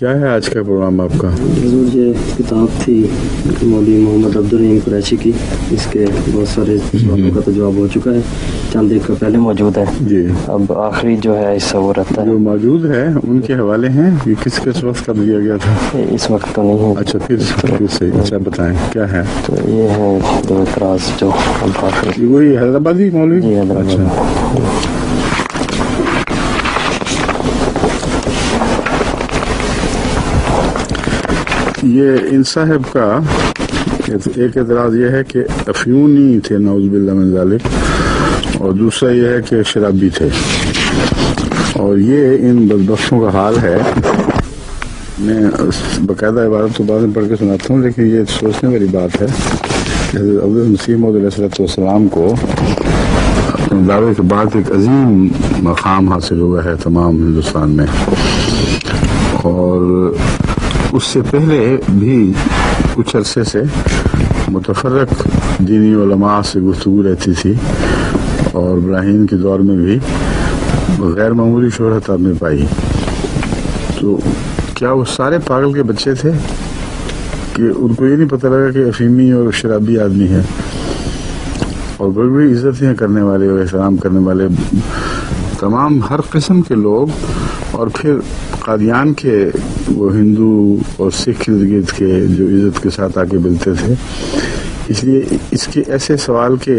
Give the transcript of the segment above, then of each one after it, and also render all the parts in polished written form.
کیا ہے آج کا پروگرام آپ کا؟ حضور یہ کتاب تھی مولوی محمد عبدالرحیم قریشی کی، اس کے بہت سارے سوالوں کا تو جواب ہو چکا ہے، چند ایک کا پہلے موجود ہے جی، اب آخری جو ہے حصہ وہ رہتا ہے۔ جو موجود ہے ان کے حوالے ہیں، یہ کس وقت کا دیا گیا تھا؟ اس وقت تو نہیں ہے۔ اچھا پھر صحیح، اچھا بتائیں کیا ہے؟ تو یہ ہے دو اعتراض جو اب آخری، وہی حیدرآبادی مولوی؟ جی حیدرآباد۔ اچھا یہ ان صاحب کا ایک اعتراض یہ ہے کہ افیونی تھے نعوذ باللہ من ذالک، اور دوسرا یہ ہے کہ شرابی تھے، اور یہ ان بدبختوں کا حال ہے۔ میں باقاعدہ عبارت تو بعد میں پڑھ کے سناتا ہوں، لیکن یہ سوچنے والی بات ہے کہ حضرت عبدالمسیح موعود علیہ السلام کو اپنے دعوے کے بعد ایک عظیم مقام حاصل ہوا ہے تمام ہندوستان میں، اور اس سے پہلے بھی کچھ عرصے سے متفرق دینی علماء سے گفتگو رہتی تھی، اور ابراہیم کے دور میں بھی غیر معمولی شہرت آپ نے پائی۔ تو کیا وہ سارے پاگل کے بچے تھے کہ ان کو یہ نہیں پتہ لگا کہ افیمی اور شرابی آدمی ہے، اور بڑی بڑی عزتیں کرنے والے اور احترام کرنے والے تمام ہر قسم کے لوگ، اور پھر قادیان کے وہ ہندو اور سکھ ارد گرد کے جو عزت کے ساتھ آ کے ملتے تھے۔ اس لیے اس کے ایسے سوال کے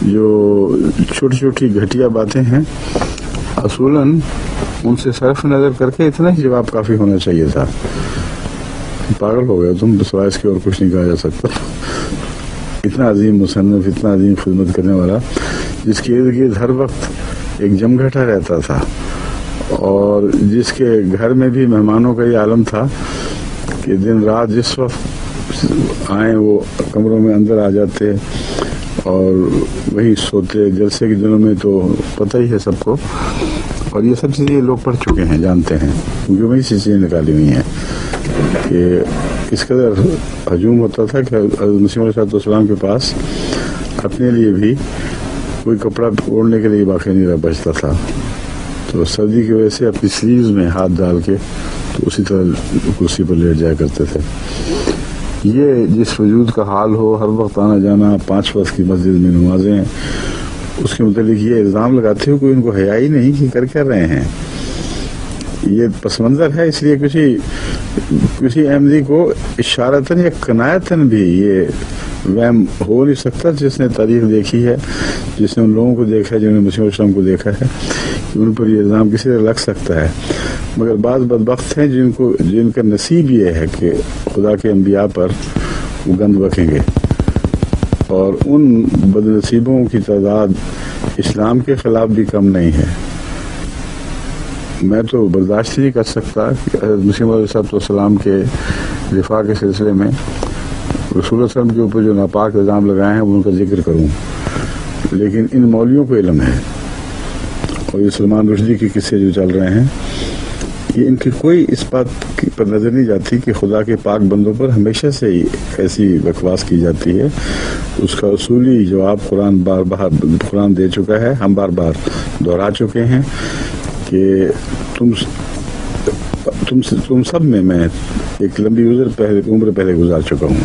جو چھوٹی چھوٹی گھٹیا باتیں ہیں، اصولاً ان سے صرف نظر کر کے اتنا ہی جواب کافی ہونا چاہیے تھا۔ پاگل ہو گیا تم، سوائے اس کے اور کچھ نہیں کہا جا سکتا۔ اتنا عظیم مصنف، اتنا عظیم خدمت کرنے والا، جس کے ارد گرد ہر وقت ایک جمگھٹا رہتا تھا، اور جس کے گھر میں بھی مہمانوں کا یہ عالم تھا کہ دن رات جس وقت آئیں وہ کمروں میں اندر آ جاتے اور وہی سوتے۔ جلسے کے دنوں میں تو پتہ ہی ہے سب کو، اور یہ سب چیزیں لوگ پڑھ چکے ہیں، جانتے ہیں، کیونکہ وہی سے چیزیں نکالی ہوئی ہیں کہ اس قدر ہجوم ہوتا تھا کہ حضرت مسیح علیہ السلام کے پاس اپنے لیے بھی کوئی کپڑا اوڑھنے کے لیے باقی نہیں رہ بچتا تھا، تو سردی کی وجہ سے اپنی سلیوز میں ہاتھ ڈال کے تو اسی طرح کرسی پر لیٹ جایا کرتے تھے۔ یہ جس وجود کا حال ہو، ہر وقت آنا جانا، 5 وقت کی مسجد میں نمازیں، اس کے متعلق یہ الزام لگاتے ہو کہ ان کو حیا ہی نہیں کہ کر رہے ہیں۔ یہ پس منظر ہے، اس لیے کسی احمدی کو اشارتاً یا کنایتاً بھی یہ وہم ہو نہیں سکتا، جس نے تاریخ دیکھی ہے، جس نے ان لوگوں کو دیکھا ہے، جنہوں نے مسیح علیہ السلام کو دیکھا ہے، کہ ان پر یہ الزام کسی طرح لگ سکتا ہے۔ مگر بعض بدبخت ہیں جن کا نصیب یہ ہے کہ خدا کے انبیاء پر وہ گند بکیں گے، اور ان بد نصیبوں کی تعداد اسلام کے خلاف بھی کم نہیں ہے۔ میں تو برداشت نہیں کر سکتا کہ حضرت مسیح علیہ السلام کے دفاع کے سلسلے میں رسول اللہ صلی اللہ علیہ وسلم کے اوپر جو ناپاک الزام لگائے ہیں ان کا ذکر کروں، لیکن ان مولویوں کو علم ہے، اور یہ سلمان رشدی کے قصے جو چل رہے ہیں، یہ ان کی کوئی اس بات پر نظر نہیں جاتی کہ خدا کے پاک بندوں پر ہمیشہ سے ہی ایسی بکواس کی جاتی ہے۔ اس کا اصولی جواب قرآن دے چکا ہے، ہم بار بار دہرا چکے ہیں کہ تم سب میں ایک لمبی عمر پہلے گزار چکا ہوں،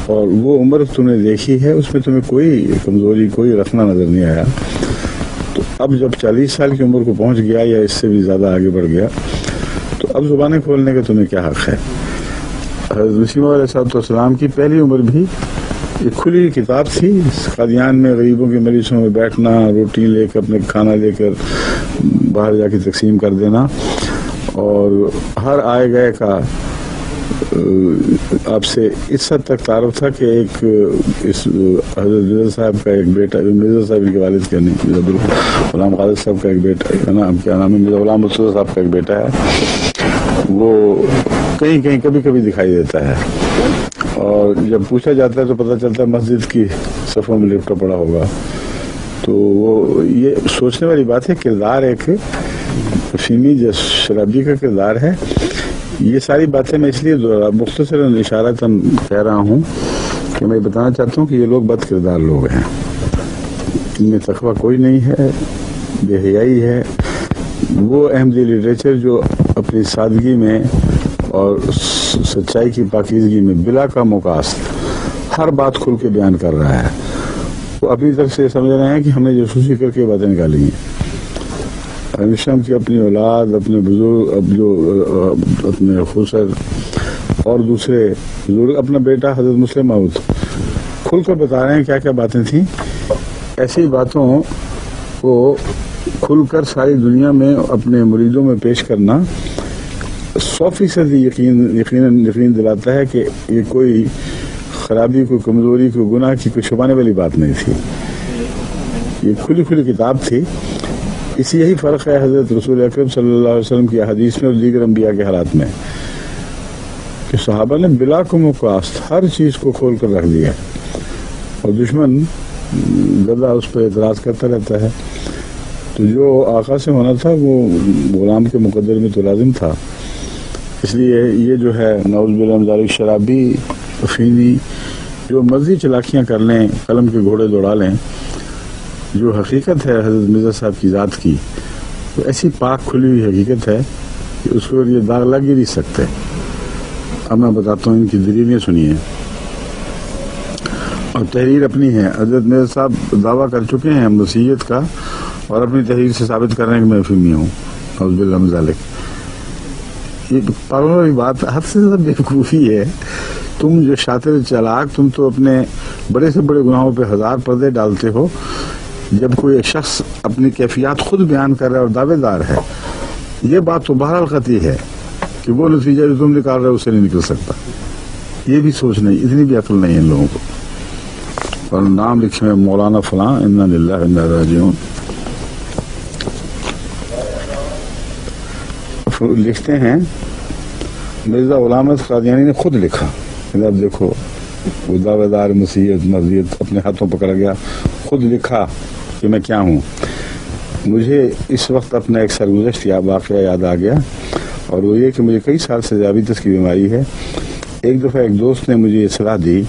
اور وہ عمر تم نے دیکھی ہے، اس میں تمہیں کوئی کمزوری، کوئی رکھنا نظر نہیں آیا۔ تو اب جب 40 سال کی عمر کو پہنچ گیا یا اس سے بھی زیادہ آگے بڑھ گیا، تو اب زبانیں کھولنے کا تمہیں کیا حق ہے؟ حضرت مسیح علیہ السلام کی پہلی عمر بھی ایک کھلی کتاب تھی، قادیان میں غریبوں کے مجلسوں میں بیٹھنا، روٹی لے کر، اپنے کھانا لے کر باہر جا کے تقسیم کر دینا، اور ہر آئے گئے کا آپ سے اس حد تک تعارف تھا کہ ایک حضرت مرزا صاحب کا ایک بیٹا، مرزا صاحب کے والد کا نہیں، غلام قادر صاحب کا ایک بیٹا ہے نا، کیا نام ہے، مرزا غلام مرتضیٰ صاحب کا ایک بیٹا ہے، وہ کہیں کبھی دکھائی دیتا ہے، اور جب پوچھا جاتا ہے تو پتہ چلتا ہے مسجد کی صفوں میں لپٹا پڑا ہوگا۔ تو وہ یہ سوچنے والی بات ہے، کردار ایک فیمی جو شرابی کا کردار ہے۔ یہ ساری باتیں میں اس لیے مختصراً اشارتاً کہہ رہا ہوں کہ میں بتانا چاہتا ہوں کہ یہ لوگ بد کردار لوگ ہیں، ان میں تقویٰ کوئی نہیں ہے، بے حیائی ہے، وہ احمدی لٹریچر جو اپنی سادگی میں اور سچائی کی پاکیزگی میں بلا کا مقاصد ہر بات کھل کے بیان کر رہا ہے، وہ اپنی طرف سے سمجھ رہے ہیں کہ ہم نے جاسوسی کر کے باتیں نکالی ہیں۔ ہمیشہ کی اپنی اولاد، اپنے بزرگ، جو اپنے خسر اور دوسرے بزرگ، اپنا بیٹا حضرت مسلم موعود کھل کر بتا رہے ہیں کیا کیا باتیں تھیں۔ ایسی باتوں کو کھل کر ساری دنیا میں اپنے مریدوں میں پیش کرنا 100% یقین دلاتا ہے کہ یہ کوئی خرابی، کوئی کمزوری، کوئی گناہ کی کوئی چھپانے والی بات نہیں تھی، یہ کھلی کتاب تھی۔ اسی یہی فرق ہے حضرت رسول اکرم صلی اللہ علیہ وسلم کی احادیث میں اور دیگر انبیاء کے حالات میں کہ صحابہ نے بلا کو مقاصد ہر چیز کو کھول کر رکھ دیا، اور دشمن گدا اس پر اعتراض کرتا رہتا ہے۔ تو جو آقا سے ہونا تھا وہ غلام کے مقدر میں تو لازم تھا، اس لیے یہ جو ہے نعوذ باللہ من ذالک شرابی، افینی، جو مرضی چلاکیاں کر لیں، قلم کے گھوڑے دوڑا لیں، جو حقیقت ہے حضرت مرزا صاحب کی ذات کی، تو ایسی پاک کھلی ہوئی حقیقت ہے کہ اس کو یہ داغ لگ ہی نہیں سکتے۔ اب میں بتاتا ہوں ان کی دلیلیں سنیے، اور تحریر اپنی ہے۔ حضرت مرزا صاحب دعویٰ کر چکے ہیں مسیحیت کا، اور اپنی تحریر سے ثابت کر رہے ہیں کہ میں افیمی ہوں، نعوذ باللہ من ذالک۔ یہ پاگلوں والی بات حد سے زیادہ بیوقوفی ہے۔ تم جو شاطر چالاک، تم تو اپنے بڑے سے بڑے گناہوں پہ 1000 پردے ڈالتے ہو، جب کوئی ایک شخص اپنی کیفیات خود بیان کر رہا ہے اور دعوے دار ہے، یہ بات تو بہرحال قطعی ہے کہ وہ نتیجہ جو تم نکال رہے ہو اس سے نہیں نکل سکتا۔ یہ بھی سوچ نہیں، اتنی بھی عقل نہیں ہے ان لوگوں کو۔ اور نام لکھے ہیں مولانا فلاں، انا للہ و انا الیہ راجعون۔ لکھتے ہیں مرزا غلام احمد قادیانی نے خود لکھا، اب دیکھو وہ دعوے دار مسیحیت مرضیت اپنے ہاتھوں پکڑ گیا، خود لکھا کہ میں کیا ہوں۔ مجھے اس وقت اپنا ایک سرگزشت واقعہ یاد آ گیا، اور وہ یہ کہ مجھے کئی سال سے ذیابیطس کی بیماری ہے۔ ایک دفعہ ایک دوست نے مجھے یہ صلاح دی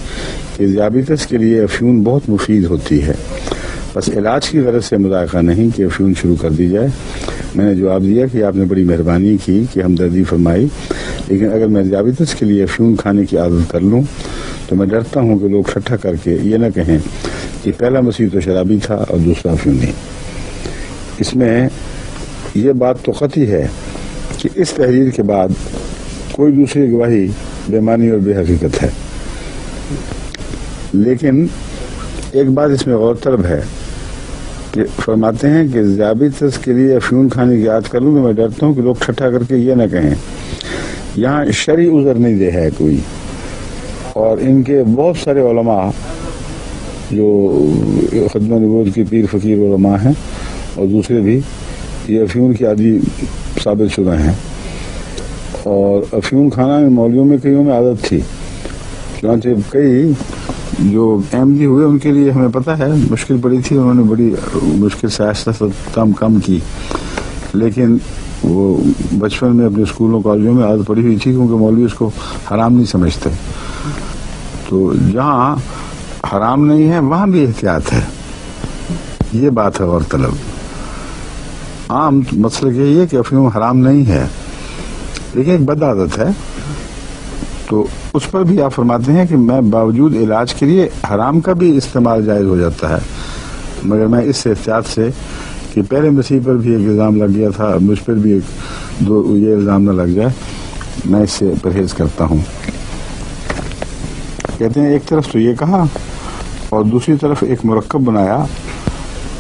کہ ذیابیطس کے لیے افیون بہت مفید ہوتی ہے، بس علاج کی غرض سے مذائقہ نہیں کہ افیون شروع کر دی جائے۔ میں نے جواب دیا کہ آپ نے بڑی مہربانی کی کہ ہمدردی فرمائی، لیکن اگر میں ذیابیطس کے لیے افیون کھانے کی عادت کر لوں تو میں ڈرتا ہوں کہ لوگ ٹھٹھا کر کے یہ نہ کہیں کہ پہلا مسیح تو شرابی تھا اور دوسرا افیونی۔ اس میں یہ بات تو قطعی ہے کہ اس تحریر کے بعد کوئی دوسری گواہی بے معنی اور بے حقیقت ہے، لیکن ایک بات اس میں غور طلب ہے کہ فرماتے ہیں کہ ذیابیطس کے لیے افیون کھانے کی عادت کر لوں تو میں ڈرتا ہوں کہ لوگ ٹھٹھا کر کے یہ نہ کہیں۔ یہاں شرعی عذر نہیں دے ہے کوئی، اور ان کے بہت سارے علماء جو ختم نبوت کی پیر فقیر علماء ہیں اور دوسرے بھی یہ افیون کی عادی ثابت شدہ ہیں، اور افیون کھانا مولویوں میں کئیوں میں عادت تھی، چنانچہ کئی جو احمدی ہوئے ان کے لیے ہمیں پتہ ہے مشکل پڑی تھی، انہوں نے بڑی مشکل سے آہستہ کم کی، لیکن وہ بچپن میں اپنے اسکولوں کالجوں میں عادت پڑی ہوئی تھی، کیونکہ مولوی اس کو حرام نہیں سمجھتے۔ تو جہاں حرام نہیں ہے وہاں بھی احتیاط ہے، یہ بات ہے غور طلب۔ عام مسئلہ یہی ہے کہ افیون حرام نہیں ہے، لیکن ایک بد عادت ہے، تو اس پر بھی آپ فرماتے ہیں کہ میں باوجود علاج کے لیے حرام کا بھی استعمال جائز ہو جاتا ہے، مگر میں اس احتیاط سے کہ پہلے مسیح پر بھی ایک الزام لگ گیا تھا، مجھ پر بھی یہ الزام نہ لگ جائے، میں اس سے پرہیز کرتا ہوں۔ کہتے ہیں ایک طرف تو یہ کہا اور دوسری طرف ایک مرکب بنایا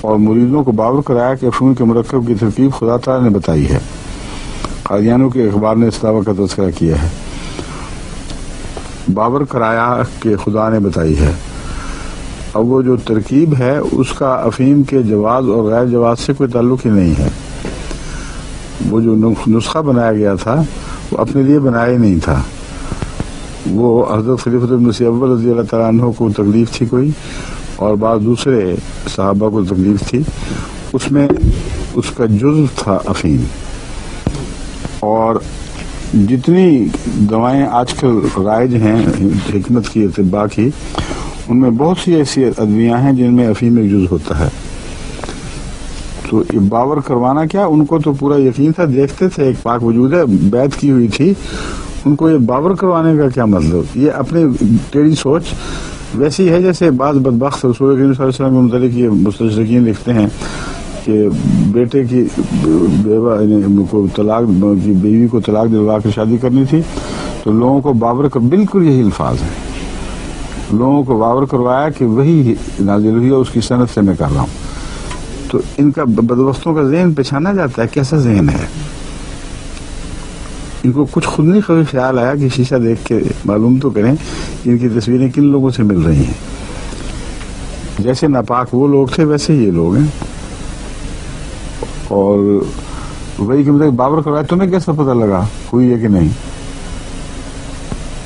اور مریدوں کو باور کرایا کہ افیون کے مرکب کی ترکیب خدا تعالی نے بتائی ہے۔ قادیانیوں کے اخبار نے اس دعویٰ کا تذکرہ کیا ہے، باور کرایا کہ خدا نے بتائی ہے۔ اب وہ جو ترکیب ہے اس کا افیم کے جواز اور غیر جواز سے کوئی تعلق ہی نہیں ہے۔ وہ جو نسخہ بنایا گیا تھا وہ اپنے لیے بنایا ہی نہیں تھا، وہ حضرت خلیفۃ المسیح اول رضی اللہ تعالیٰ عنہ کو تکلیف تھی کوئی، اور بعض دوسرے صحابہ کو تکلیف تھی، اس میں اس کا جزو تھا افیم۔ اور جتنی دوائیں آج کل رائج ہیں حکمت کی اطباء کی، ان میں بہت سی ایسی ادویاں ہیں جن میں افیم ایک جز ہوتا ہے۔ تو یہ باور کروانا کیا، ان کو تو پورا یقین تھا، دیکھتے تھے ایک پاک وجود ہے، بیعت کی ہوئی تھی، ان کو یہ باور کروانے کا کیا مطلب؟ یہ اپنے ٹیڑھی سوچ ویسی ہے جیسے بعض بدبخت رسول کریم صلی اللہ علیہ وسلم کے متعلق یہ مستشرقین لکھتے ہیں کہ بیٹے کی بیوہ کو طلاق کی بیوی کو طلاق دلوا کے شادی کرنی تھی تو لوگوں کو باور کر، بالکل یہی الفاظ ہیں، لوگوں کو باور کروایا کہ وہی نازل ہوئی ہے، اس کی سند سے میں کر رہا ہوں. تو ان کا بدبختوں کا ذہن پہچانا جاتا ہے کیسا ذہن ہے. ان کو کچھ خود نہیں کبھی خیال آیا کہ شیشہ دیکھ کے معلوم تو کریں کہ ان کی تصویریں کن لوگوں سے مل رہی ہیں. جیسے ناپاک وہ لوگ تھے ویسے یہ لوگ ہیں. اور وہی کہ مطلب باور کروایا، تمہیں کیسا پتہ لگا ہوئی ہے کہ نہیں؟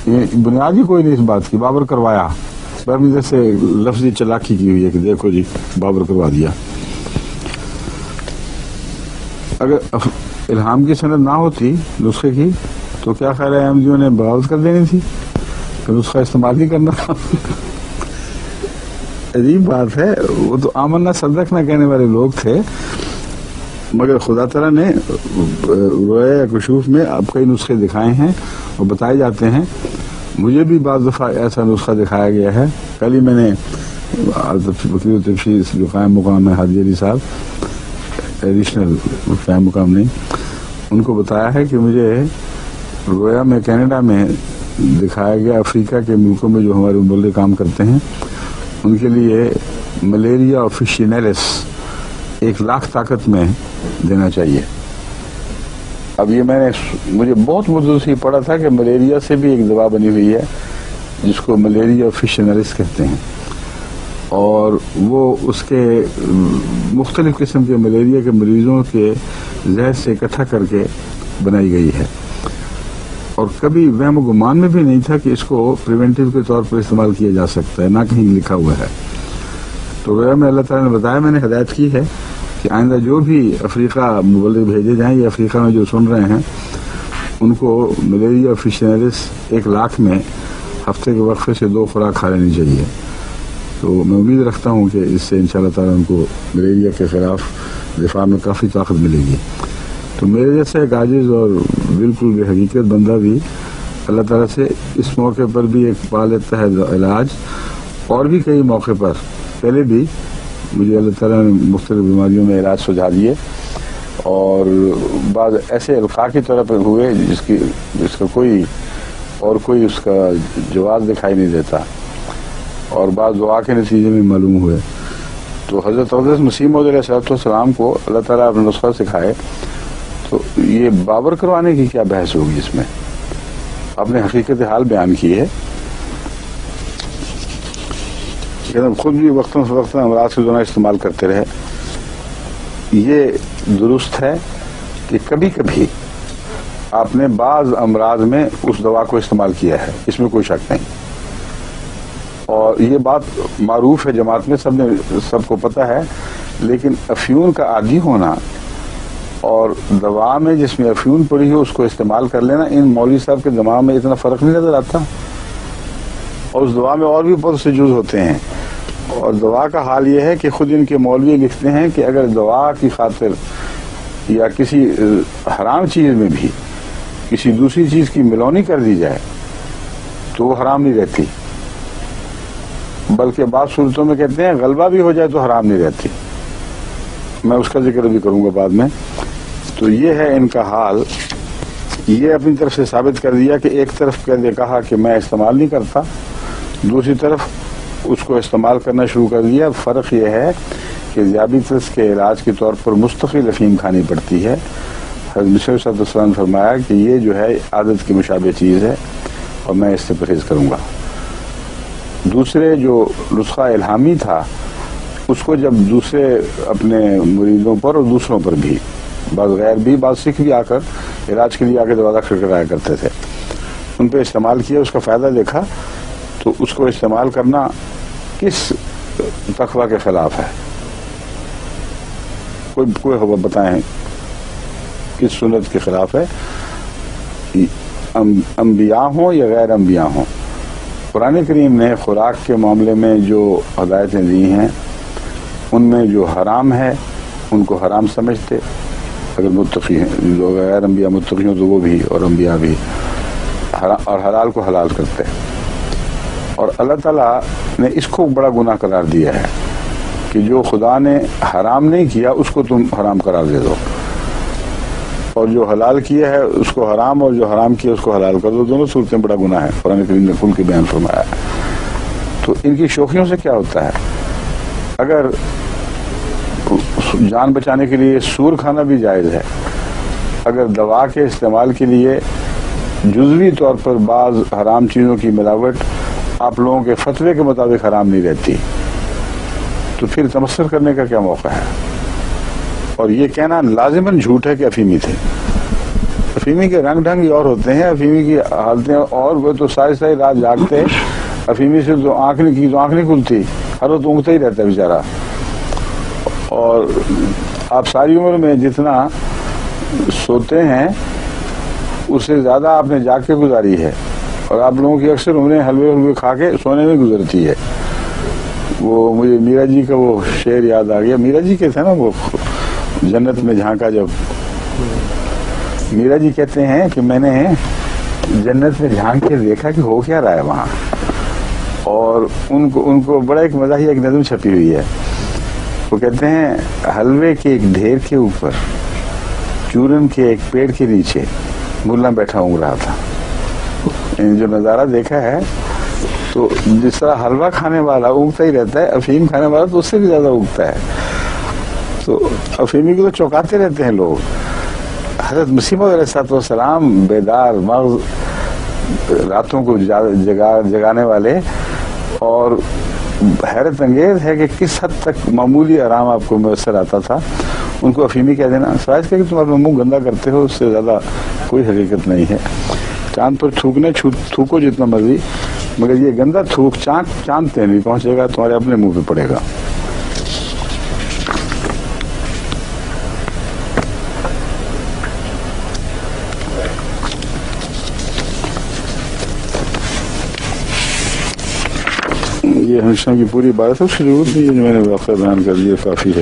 یہ بنیاد ہی کوئی نہیں اس بات کی. باور کروایا جیسے لفظی چلاکی کی ہوئی ہے کہ دیکھو جی باور کروا دیا. اگر الہام کی سند نہ ہوتی نسخے کی تو کیا خیال ہے احمدیوں نے بغاوت کر دینی تھی کہ نسخہ استعمال ہی کرنا. عجیب بات ہے. وہ تو آمنا صدق نہ کہنے والے لوگ تھے، مگر خدا تعالیٰ نے رویا یا کشوف میں اب کئی نسخے دکھائے ہیں اور بتائے جاتے ہیں. مجھے بھی بعض دفعہ ایسا نسخہ دکھایا گیا ہے. کل ہی میں نے وکیل و تفسیر جو قائم مقام ہے حاجی علی صاحب، ایڈیشنل قائم مقام نہیں، ان کو بتایا ہے کہ مجھے رویا میں کینیڈا میں دکھایا گیا افریقہ کے ملکوں میں جو ہمارے مبلغ کام کرتے ہیں ان کے لیے ملیریا آفیشینلس 1,00,000 طاقت میں دینا چاہیے. اب یہ میں نے مجھے بہت مدت سے پڑھا تھا کہ ملیریا سے بھی ایک دوا بنی ہوئی ہے جس کو ملیریا آفیشینلس کہتے ہیں، اور وہ اس کے مختلف قسم کے ملیریا کے مریضوں کے زہر سے اکٹھا کر کے بنائی گئی ہے. اور کبھی وہم و گمان میں بھی نہیں تھا کہ اس کو پریونٹیو کے طور پر استعمال کیا جا سکتا ہے، نہ کہیں لکھا ہوا ہے. تو وہ میں اللہ تعالیٰ نے بتایا، میں نے ہدایت کی ہے کہ آئندہ جو بھی افریقہ مبلغ بھیجے جائیں یا افریقہ میں جو سن رہے ہیں ان کو ملیریا آفیشینلس 1,00,000 میں ہفتے کے وقفے سے 2 خوراک کھا لینی چاہیے. تو میں امید رکھتا ہوں کہ اس سے انشاءاللہ تعالیٰ ان کو ملیریا کے خلاف دفاع میں کافی طاقت ملے گی. تو میرے جیسا ایک عاجز اور بالکل بے حقیقت بندہ بھی اللہ تعالیٰ سے اس موقع پر بھی ایک پا لیتا ہے علاج، اور بھی کئی موقع پر پہلے بھی مجھے اللہ تعالیٰ نے مختلف بیماریوں میں علاج سجھا دیے، اور بعض ایسے القاء کی طرح پر ہوئے جس کا کوئی اس کا جواز دکھائی نہیں دیتا، اور بعض دعا کے نتیجے میں معلوم ہوئے. تو حضرت اقدس مسیح موعود علیہ السلام کو اللہ تعالیٰ اپنا نسخہ سکھائے تو یہ باور کروانے کی کیا بحث ہوگی؟ اس میں آپ نے حقیقت حال بیان کی ہے کہ ہم خود بھی وقتاً فوقتاً امراض کے دوران استعمال کرتے رہے. یہ درست ہے کہ کبھی کبھی آپ نے بعض امراض میں اس دوا کو استعمال کیا ہے، اس میں کوئی شک نہیں، اور یہ بات معروف ہے جماعت میں، سب کو پتہ ہے. لیکن افیون کا عادی ہونا اور دوا میں جس میں افیون پڑی ہو اس کو استعمال کر لینا، ان مولوی صاحب کے دماغ میں اتنا فرق نہیں نظر آتا. اور اس دوا میں اور بھی بہت سے جز ہوتے ہیں، اور دوا کا حال یہ ہے کہ خود ان کے مولوی لکھتے ہیں کہ اگر دوا کی خاطر یا کسی حرام چیز میں بھی کسی دوسری چیز کی ملونی کر دی جائے تو وہ حرام نہیں رہتی، بلکہ بعض صورتوں میں کہتے ہیں غلبہ بھی ہو جائے تو حرام نہیں رہتی. میں اس کا ذکر بھی کروں گا بعد میں. تو یہ ہے ان کا حال. یہ اپنی طرف سے ثابت کر دیا کہ ایک طرف کہا کہ میں استعمال نہیں کرتا، دوسری طرف اس کو استعمال کرنا شروع کر دیا. فرق یہ ہے کہ ذیابیطس کے علاج کے طور پر مستقل افیم کھانی پڑتی ہے. حضرت مسیح صلی اللہ علیہ وسلم نے فرمایا کہ یہ جو ہے عادت کی مشابہ چیز ہے اور میں اس سے پرہیز کروں گا. دوسرے جو نسخہ الہامی تھا اس کو جب دوسرے اپنے مریضوں پر اور دوسروں پر بھی، بعض غیر بھی، بعض سکھ بھی آ کر علاج کے لیے آ کے دوا کرایا کرتے تھے، ان پہ استعمال کیا، اس کا فائدہ دیکھا، تو اس کو استعمال کرنا کس تقویٰ کے خلاف ہے؟ کوئی بتائیں کس سنت کے خلاف ہے؟ انبیاء ہوں یا غیر انبیاء ہوں، قرآن کریم نے خوراک کے معاملے میں جو ہدایتیں دی ہیں ان میں جو حرام ہے ان کو حرام سمجھتے، اگر متقی ہیں، جو غیر انبیاء متقی ہوں تو وہ بھی اور انبیاء بھی، اور حلال کو حلال کرتے. اور اللہ تعالیٰ نے اس کو بڑا گناہ قرار دیا ہے کہ جو خدا نے حرام نہیں کیا اس کو تم حرام قرار دے دو، اور جو حلال کیا ہے اس کو حرام، اور جو حرام کیا اس کو حلال کر دو. دونوں صورتیں بڑا گناہ ہے، قرآن کریم نے کھل کے بیان فرمایا ہے. تو ان کی شوخیوں سے کیا ہوتا ہے؟ اگر جان بچانے کے لیے سور کھانا بھی جائز ہے، اگر دوا کے استعمال کے لیے جزوی طور پر بعض حرام چیزوں کی ملاوٹ آپ لوگوں کے فتوے کے مطابق حرام نہیں رہتی، تو پھر تمسخر کرنے کا کیا موقع ہے؟ اور یہ کہنا لازماً جھوٹ ہے کہ افیمی تھے. افیمی کے رنگ ڈھنگ اور ہوتے ہیں، افیمی کی حالتیں، اور وہ تو ساری ساری رات جاگتے. افیمی سے تو آنکھ نہیں کھلتی، ہر وقت اونگتا ہی رہتا ہے بیچارہ. اور آپ ساری عمر میں جتنا سوتے ہیں اس سے زیادہ آپ نے جاگ کے گزاری ہے، اور آپ لوگوں کی اکثر عمریں حلوے کھا کے سونے میں گزرتی ہے. وہ مجھے میرا جی کا وہ شعر یاد آ گیا. میرا جی کے تھے نا وہ جنت میں جھانکا جب. میرا جی کہتے ہیں کہ میں نے جنت میں جھانک کے دیکھا کہ ہو کیا رہا ہے وہاں. اور ان کو بڑا ایک مزاحیہ ایک نظم چھپی ہوئی ہے. وہ کہتے ہیں حلوے کے ایک ڈھیر کے اوپر چورن کے ایک پیڑ کے نیچے ملا بیٹھا اونگ رہا تھا. جو نظارہ دیکھا ہے تو جس طرح حلوہ کھانے والا اونگتا ہی رہتا ہے، افیم کھانے والا تو اس سے بھی زیادہ اونگتا ہے. تو افیمی کو تو چوکاتے رہتے ہیں لوگ. حضرت مسیح موعود علیہ السلام بیدار مغز، راتوں کو جگانے والے، اور حیرت انگیز ہے کہ کس حد تک معمولی آرام آپ کو میسر آتا تھا. ان کو افیمی کہہ دینا سوائے کہ تم اپنا منہ گندا کرتے ہو، اس سے زیادہ کوئی حقیقت نہیں ہے. چاند پر تھوکو جتنا مرضی، مگر یہ گندا تھوک چاند پہ نہیں پہنچے گا، تمہارے اپنے منہ پہ پڑے گا. یہ ہمیشہ کی پوری بات ہے، اس کی ضرورت نہیں ہے. جو میں نے واقعہ بیان کر دیا کافی ہے.